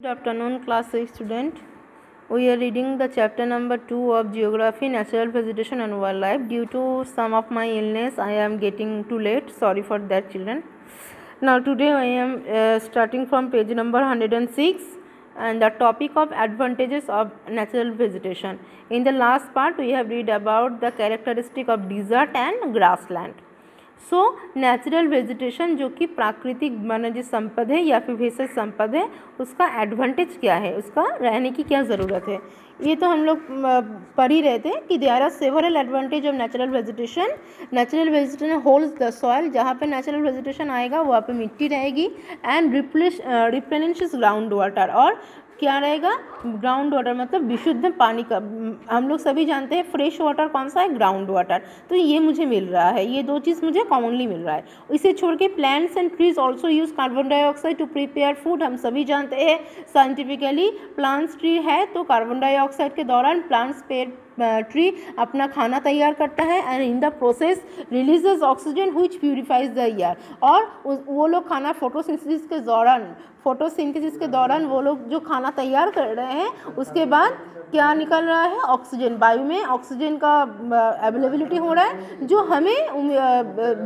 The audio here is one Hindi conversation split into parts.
Good afternoon, class 6 student. We are reading the chapter number 2 of Geography, Natural Vegetation and Wildlife. Due to some of my illness, I am getting too late. Sorry for that, children. Now today I am starting from page number 106 and the topic of advantages of natural vegetation. In the last part, we have read about the characteristic of desert and grassland. So natural vegetation जो कि प्राकृतिक वन्यजीव संपद है या फिर भेषज संपद है, उसका एडवांटेज क्या है, उसका रहने की क्या ज़रूरत है, ये तो हम लोग पढ़ ही रहे थे कि there are several advantage of natural vegetation. Natural vegetation holds the soil, जहाँ पे नेचुरल वेजिटेशन आएगा वहाँ पे मिट्टी रहेगी. एंड रिप्लेनिशेस ग्राउंड वाटर, और क्या रहेगा, ग्राउंड वाटर मतलब विशुद्ध पानी का. हम लोग सभी जानते हैं फ्रेश वाटर कौन सा है, ग्राउंड वाटर. तो ये मुझे मिल रहा है, ये दो चीज़ मुझे कॉमनली मिल रहा है. इसे छोड़ के plants and trees also use carbon dioxide to prepare food. हम सभी जानते हैं साइंटिफिकली प्लांट्स ट्री है तो कार्बन डाइऑक्साइड के दौरान प्लांट्स ट्री अपना खाना तैयार करता है and in the process releases oxygen which purifies the air. और वो लोग खाना फोटोसिंथेसिस के दौरान वो लोग जो खाना तैयार कर रहे हैं उसके बाद क्या निकल रहा है, ऑक्सीजन. वायु में ऑक्सीजन का अवेलेबिलिटी हो रहा है जो हमें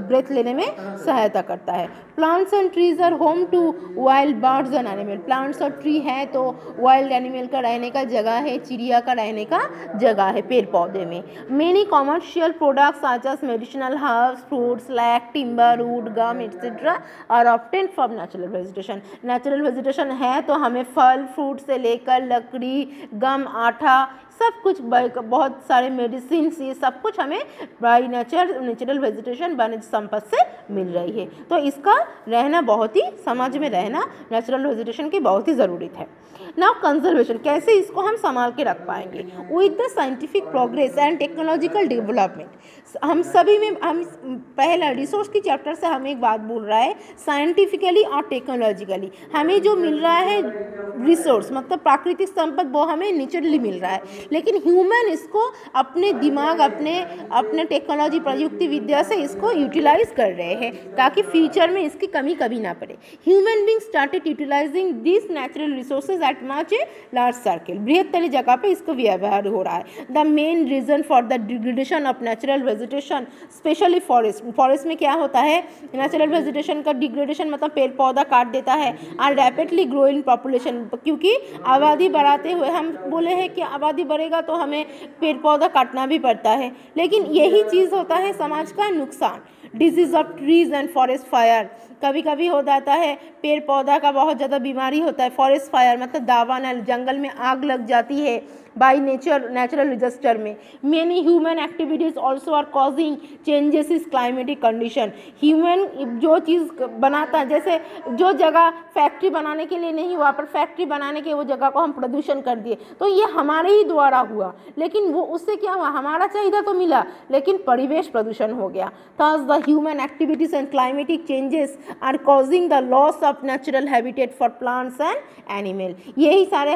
ब्रेथ लेने में सहायता करता है. Plants and trees are home to wild birds and animal. Plants और ट्री है तो वाइल्ड एनिमल का रहने का जगह है, चिड़िया का रहने का जगह है पेड़ पौधे में. Many commercial products such as medicinal herbs, fruits like timber, wood, gum etcetera are obtained from natural vegetation. Natural vegetation है तो हमें फल फ्रूट से लेकर लकड़ी, गम, आटा, सब कुछ, बहुत सारे मेडिसिन, ये सब कुछ हमें बाई नेचुरल वेजिटेशन वन्य संपद से मिल रही है. तो इसका रहना बहुत ही, समाज में रहना नेचुरल वेजिटेशन की बहुत ही ज़रूरी है. नाउ कंजर्वेशन, कैसे इसको हम संभाल के रख पाएंगे. With the scientific progress and technological development, हम सभी में, हम पहला रिसोर्स की चैप्टर से हमें एक बात बोल रहा है, साइंटिफिकली और टेक्नोलॉजिकली हमें जो मिल रहा है रिसोर्स मतलब प्राकृतिक संपद वो हमें नेचुरली मिल रहा है, लेकिन ह्यूमन इसको अपने दिमाग, अपने टेक्नोलॉजी, प्रयुक्ति विद्या से इसको यूटिलाइज कर रहे हैं ताकि फ्यूचर में इसकी कमी कभी ना पड़े. Human being started utilizing this natural resources at much a large circle. बृहत्तरी जगह पे इसको व्यवहार हो रहा है. The main reason for the degradation of natural vegetation specially forest में क्या होता है, नेचुरल वेजिटेशन का डिग्रेडेशन मतलब पेड़ पौधा काट देता है. आर रैपिडली ग्रोइंग पॉपुलेशन, क्योंकि आबादी बढ़ाते हुए, हम बोले हैं कि आबादी बढ़ेगा तो हमें पेड़ पौधा काटना भी पड़ता है, लेकिन यही चीज़ होता है समाज का नुकसान. Disease of trees and forest fire, कभी कभी हो जाता है पेड़ पौधा का बहुत ज़्यादा बीमारी होता है. फॉरेस्ट फायर मतलब दावानल, जंगल में आग लग जाती है बाई नेचुरल डिजास्टर में. Many human activities also are causing changes इस क्लाइमेटिक कंडीशन. ह्यूमन जो चीज़ बनाता है, जैसे जो जगह फैक्ट्री बनाने के लिए नहीं, वहाँ पर फैक्ट्री बनाने के वो जगह को हम प्रदूषण कर दिए, तो ये हमारे ही द्वारा हुआ, लेकिन वो उससे क्या हुआ, हमारा चाहिए तो मिला लेकिन परिवेश प्रदूषण हो गया. thus the human activities and climatic changes are causing the loss of natural habitat for plants and animal. यही सारे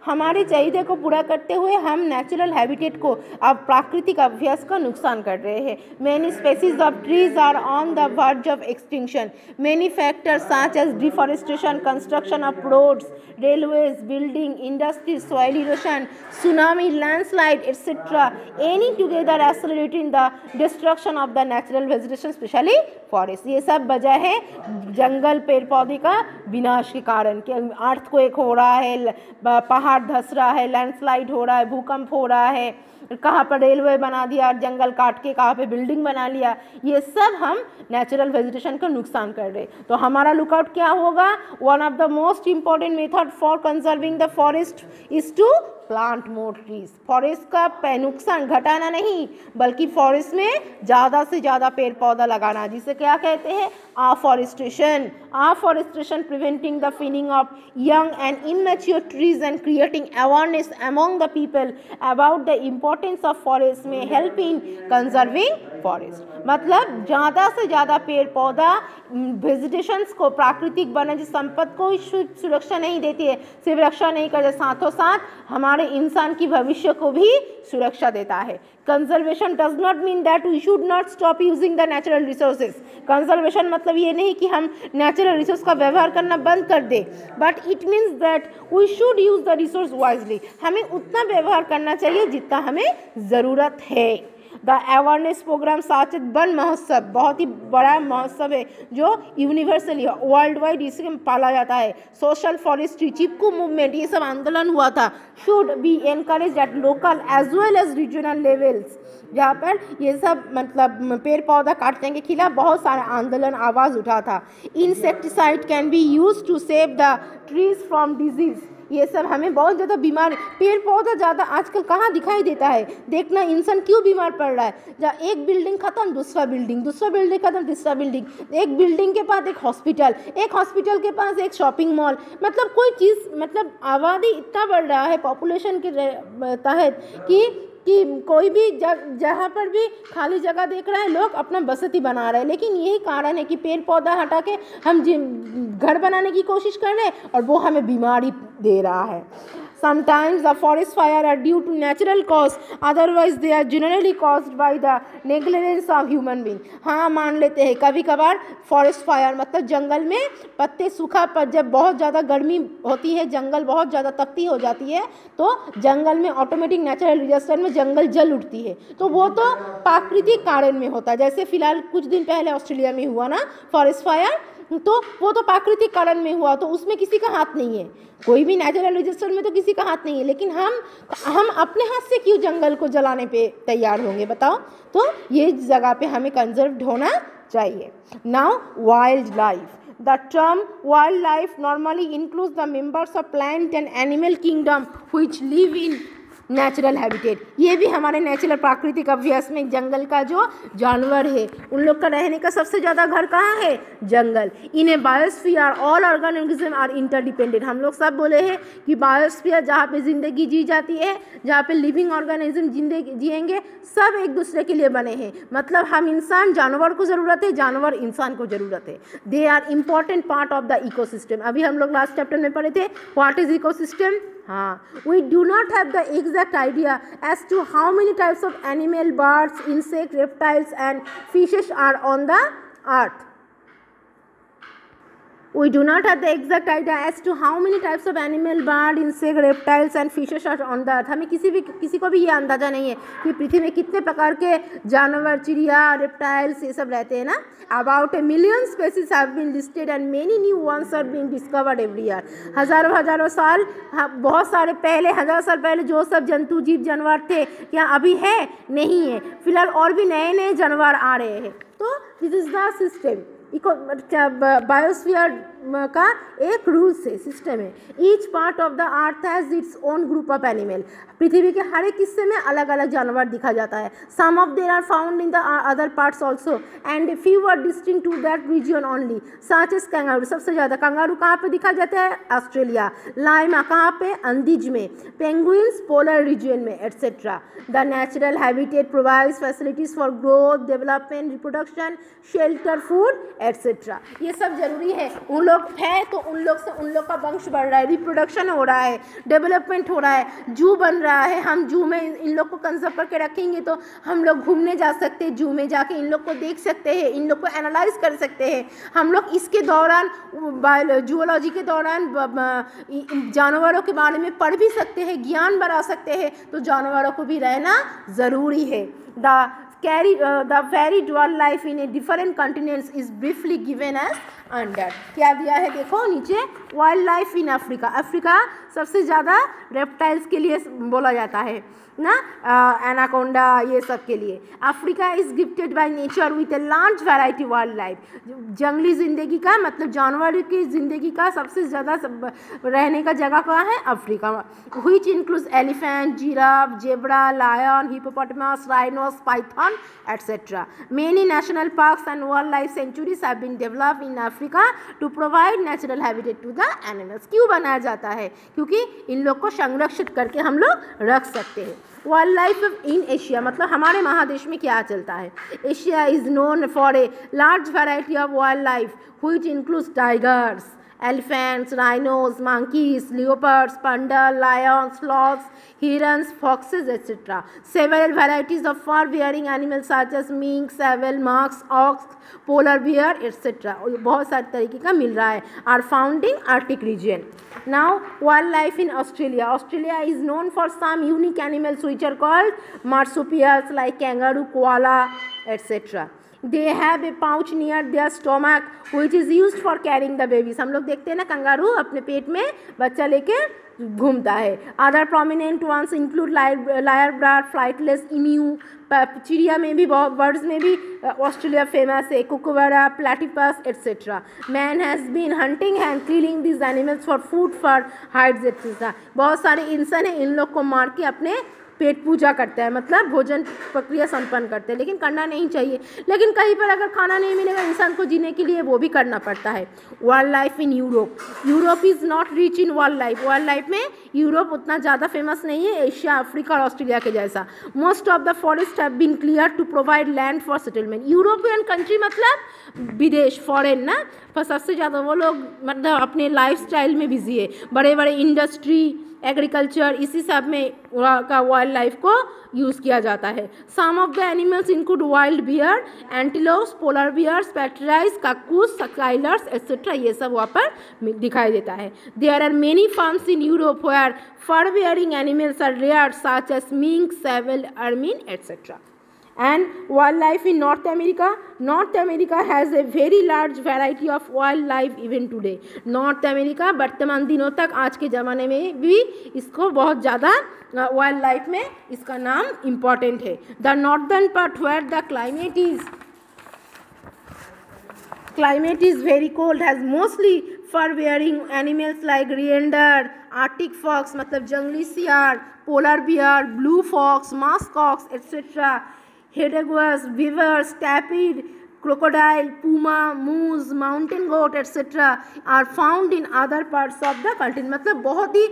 हमारे चाहिए को पूरा करते हुए हम नेचुरल हैबिटेट को, अब प्राकृतिक अभ्यास का नुकसान कर रहे हैं. Many species of trees are on the verge of extinction. Many factors such as deforestation, construction of roads, railways, building, industries, soil erosion, tsunami, landslide etcetera, any together accelerating the destruction of the natural vegetation specially forest. ये सब वजह है जंगल पेड़ पौधे का विनाश के कारण, कि अर्थक्वेक हो रहा है, पहाड़ धस रहा है, लैंडस्लाइड हो रहा है, भूकंप हो रहा है, कहाँ पर रेलवे बना दिया, जंगल काट के कहाँ पे बिल्डिंग बना लिया. ये सब हम नेचुरल वेजिटेशन का नुकसान कर रहे. तो हमारा लुकआउट क्या होगा, one of the most important method for conserving the forest is to plant more trees. Forest का नुकसान घटाना नहीं, बल्कि फॉरेस्ट में ज़्यादा से ज़्यादा पेड़ पौधा लगाना, जिसे क्या कहते हैं, afforestation. Afforestation preventing the thinning of young and immature trees and creating awareness among the people about the importance of forest may help in conserving forest. मतलब ज़्यादा से ज़्यादा पेड़ पौधा वेजिटेशंस को, प्राकृतिक वन्य संपद को सुरक्षा नहीं देती है, सिर्फ रक्षा नहीं करते, साथों साथ हमारे इंसान की भविष्य को भी सुरक्षा देता है. Conservation does not mean that we should not stop using the natural resources. Conservation मतलब ये नहीं कि हम नेचुरल रिसोर्स का व्यवहार करना बंद कर दें, but it means that we should use the resource wisely. हमें उतना व्यवहार करना चाहिए जितना हमें ज़रूरत है। The awareness programme such as Van Mahotsav बहुत ही बड़ा महोत्सव है जो यूनिवर्सली वर्ल्ड वाइड इसे पाला जाता है। सोशल फॉरेस्ट्री, चिपकू मूवमेंट, ये सब आंदोलन हुआ था। Should be encourage at local as well as regional levels, जहाँ पर ये सब मतलब पेड़ पौधा काटने के खिलाफ बहुत सारे आंदोलन आवाज़ उठा था। Insecticide can be use to save the trees from disease, ये सब हमें बहुत ज़्यादा बीमार, पेड़ पौधा ज़्यादा आजकल कहाँ दिखाई देता है। देखना इंसान क्यों बीमार पड़ रहा है, जहाँ एक बिल्डिंग ख़त्म दूसरा बिल्डिंग ख़त्म तीसरा बिल्डिंग, एक बिल्डिंग के पास एक हॉस्पिटल के पास एक शॉपिंग मॉल, मतलब कोई चीज़, मतलब आबादी इतना बढ़ रहा है पॉपुलेशन के तहत कि कोई भी जहाँ पर भी खाली जगह देख रहा है लोग अपना बसती बना रहे हैं। लेकिन यही कारण है कि पेड़ पौधा हटा के हम घर बनाने की कोशिश कर रहे हैं और वो हमें बीमारी दे रहा है। Sometimes the forest fire are due to natural cause, otherwise they are generally caused by the negligence of human being। हाँ, मान लेते हैं कभी कभार फॉरेस्ट फायर मतलब जंगल में पत्ते सूखा पर जब बहुत ज़्यादा गर्मी होती है, जंगल बहुत ज़्यादा तपती हो जाती है, तो जंगल में ऑटोमेटिक नेचुरल डिजास्टर में जंगल जल उठती है, तो वो तो प्राकृतिक कारण में होता है। जैसे फिलहाल कुछ दिन पहले ऑस्ट्रेलिया में हुआ ना फॉरेस्ट फायर, तो वो तो प्राकृतिक कारण में हुआ, तो उसमें किसी का हाथ नहीं है, कोई भी नेचुरल डिजास्टर में तो किसी का हाथ नहीं है। लेकिन हम अपने हाथ से क्यों जंगल को जलाने पे तैयार होंगे बताओ। तो ये जगह पे हमें कंजर्व्ड होना चाहिए। Now wild life, the term wild life normally includes the members of plant and animal kingdom which live in natural habitat. ये भी हमारे नेचुरल प्राकृतिक अभ्यास में जंगल का जो जानवर है उन लोग का रहने का सबसे ज़्यादा घर कहाँ है, जंगल। In a biosphere all organism are interdependent. हम लोग सब बोले हैं कि बायोस्फीयर जहाँ पे ज़िंदगी जी जाती है, जहाँ पे लिविंग ऑर्गेनिज्म जिंदगी जिएंगे, सब एक दूसरे के लिए बने हैं। मतलब हम इंसान जानवर को ज़रूरत है, जानवर इंसान को ज़रूरत है। They are important part of the ecosystem. अभी हम लोग लास्ट चैप्टर में पढ़े थे व्हाट इज इकोसिस्टम। हाँ, we do not have the exact idea as to how many types of animal, birds, insects, reptiles and fishes are on the earth. We do not have the exact idea as to how many types of animal, bird, insect, reptiles and fishes are on the earth. हमें किसी को भी ये अंदाज़ा नहीं है कि पृथ्वी में कितने प्रकार के जानवर, चिड़िया, रेप्टाइल्स ये सब रहते हैं ना। About a million species have been listed and many new ones are being discovered every year। हज़ारों साल, बहुत सारे पहले, 1000 साल पहले जो सब जंतु जीव जानवर थे क्या अभी है, नहीं है। फिलहाल और भी नए नए जानवर आ रहे हैं। तो this is the system. Biosphere का एक रूल्स है, सिस्टम है। Each part of the earth has its own group of animal. पृथ्वी के हर एक हिस्से में अलग अलग जानवर दिखा जाता है। Some of there are found in the other parts also and few are distinct to that region only. Such as kangaroo, सबसे ज़्यादा कंगारू कहाँ पे दिखा जाता है, ऑस्ट्रेलिया। लाइमा कहाँ पे, अंडीज में। पेंगुइन्स पोलर रीजन में, etcetera. The natural habitat provides facilities for growth, development, reproduction, shelter, food etcetera. ये सब जरूरी है। उन लोग है तो उन लोग से उन लोग का वंश बढ़ रहा है, रिप्रोडक्शन हो रहा है, डेवलपमेंट हो रहा है, जू बन रहा है। हम जू में इन लोग को कंजर्व करके रखेंगे तो हम लोग घूमने जा सकते हैं, जू में जाके इन लोग को देख सकते हैं, इन लोग को एनालाइज कर सकते हैं। हम लोग इसके दौरान जूलॉजी के दौरान जानवरों के बारे में पढ़ भी सकते हैं, ज्ञान बढ़ा सकते हैं। तो जानवरों को भी रहना ज़रूरी है। The varied wildlife in a different continents is briefly given as under। क्या दिया है देखो नीचे, wild life in Africa. Africa सबसे ज़्यादा रेप्टाइल्स के लिए बोला जाता है ना, एनाकोंडा ये सब के लिए। Africa is gifted by nature with a large variety wild life. जंगली ज़िंदगी का मतलब जानवर की ज़िंदगी का सबसे ज़्यादा रहने का जगह कहाँ है, Africa. Which includes elephant, giraffe, zebra, lion, hippopotamus, rhinos, python etcetera. Many national parks and wild life sanctuaries have been developed in Africa to provide natural habitat to the animals. क्यों बनाया जाता है, क्योंकि इन लोग को संरक्षित करके हम लोग रख सकते हैं। वाइल्ड लाइफ इन एशिया मतलब हमारे महादेश में क्या चलता है। Asia is known for a large variety of wild life which includes tigers, elephants, rhinos, monkeys, leopards, panda, lions, sloths, herons, foxes, etc. Several varieties of fur-bearing animals such as mink, sable, musk, ox, polar bear, etc. बहुत सारे तरीके का मिल रहा है. Are found in Arctic region. Now, wildlife in Australia. Australia is known for some unique animals which are called marsupials like kangaroo, koala, etc. They have a pouch near their stomach which is used for carrying the babies. हम लोग देखते हैं ना कंगारू अपने पेट में बच्चा लेके घूमता है. Other prominent ones include lyrebird, flightless emu. चिड़िया में भी बहुत, बर्ड्स में भी ऑस्ट्रेलिया फेमस है. Kookaburra, platypus, etc. Man has been hunting and killing this animals for food, for hides, etc. बहुत सारे इंसान हैं, इन लोग को मार के अपने पेट पूजा करते हैं, मतलब भोजन प्रक्रिया संपन्न करते हैं. लेकिन करना नहीं चाहिए. लेकिन कहीं पर अगर खाना नहीं मिलेगा इंसान को जीने के लिए, वो भी करना पड़ता है. Wild life in Europe. Europe is not rich in wild life. Wild life में यूरोप उतना ज़्यादा फेमस नहीं है एशिया, अफ्रीका और ऑस्ट्रेलिया के जैसा. Most of the forest have been clear to provide land for settlement. European country मतलब विदेश, फॉरेन ना, पर सबसे ज़्यादा वो लोग मतलब अपने लाइफ स्टाइल में बिजी है. बड़े बड़े इंडस्ट्री, एग्रीकल्चर, इसी सब में का वाइल्ड लाइफ को यूज़ किया जाता है. Some of the animals include wild bear, antelopes, polar bears, partridge, cuckoos, skylarks, etcetera. ये सब वहाँ पर दिखाई देता है. There are many farms in Europe where fur bearing animals are rare such as mink, sable, ermine, etc. And wildlife in North America. North America has a very large variety of wildlife even today. North America वर्तमान दिनों तक, आज के ज़माने में भी इसको बहुत ज़्यादा वाइल्ड लाइफ में इसका नाम इम्पॉर्टेंट है. The northern part where the climate is very cold has mostly fur bearing animals like reindeer, Arctic fox मतलब जंगली सियार, polar bear, blue fox, musk ox, etc. Hedgehogs, beavers, tapir, crocodile, puma, moose, mountain goat, etc. are found in other parts of the continent. मतलब बहुत ही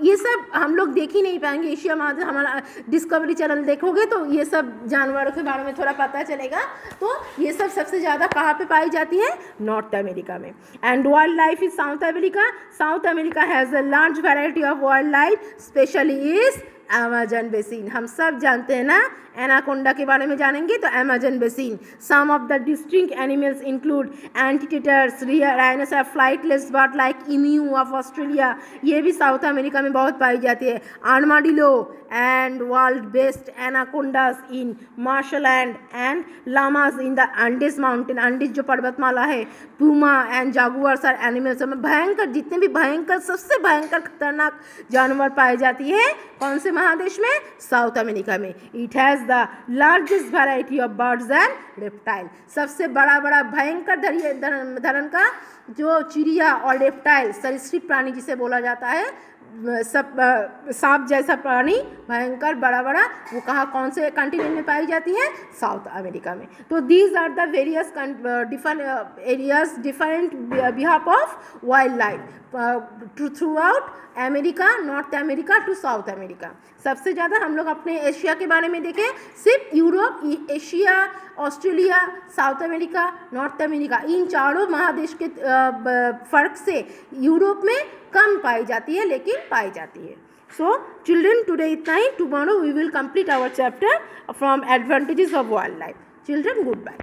ये सब हम लोग देख ही नहीं पाएंगे. एशिया महादेश हमारा डिस्कवरी चैनल देखोगे तो ये सब जानवरों के बारे में थोड़ा पता चलेगा. तो ये सब सबसे ज़्यादा कहाँ पे पाई जाती है? नॉर्थ अमेरिका में. And wild life is south America. South America has a large variety of wild life, specially is Amazon basin. हम सब जानते हैं ना, एनाकोंडा के बारे में जानेंगे तो Amazon basin. Some of the distinct animals include anteaters, rhinoceros, flightless bird like emu of Australia. ये भी साउथ अमेरिका में बहुत पाई जाती है. Armadillo and world best anacondas in marshland and llamas in the Andes mountain. Andes जो पर्वतमाला है. Puma and jaguars are animals. भयंकर, जितने भी भयंकर, सबसे भयंकर खतरनाक जानवर पाए जाती है कौन से महादेश में? साउथ अमेरिका में. It has the largest variety of birds and reptile. सबसे बड़ा बड़ा भयंकर धरण का जो चिड़िया और रेप्टाइल, सरीसृप प्राणी जिसे बोला जाता है, सब सांप जैसा प्राणी भयंकर बड़ा बड़ा, वो कहाँ कौन से कॉन्टिनेंट में पाई जाती है? साउथ अमेरिका में. तो these are the various different areas, different behalf of wild life throughout America, North America to South America. सबसे ज़्यादा हम लोग अपने एशिया के बारे में देखें, सिर्फ Europe, Asia, Australia, South America, North America, इन चारों महादेश के फ़र्क से यूरोप में कम पाई जाती है, लेकिन पाई जाती है. सो चिल्ड्रन, टुडे इतना ही. Tomorrow we will complete our chapter from advantages of wild life. Children, good bye.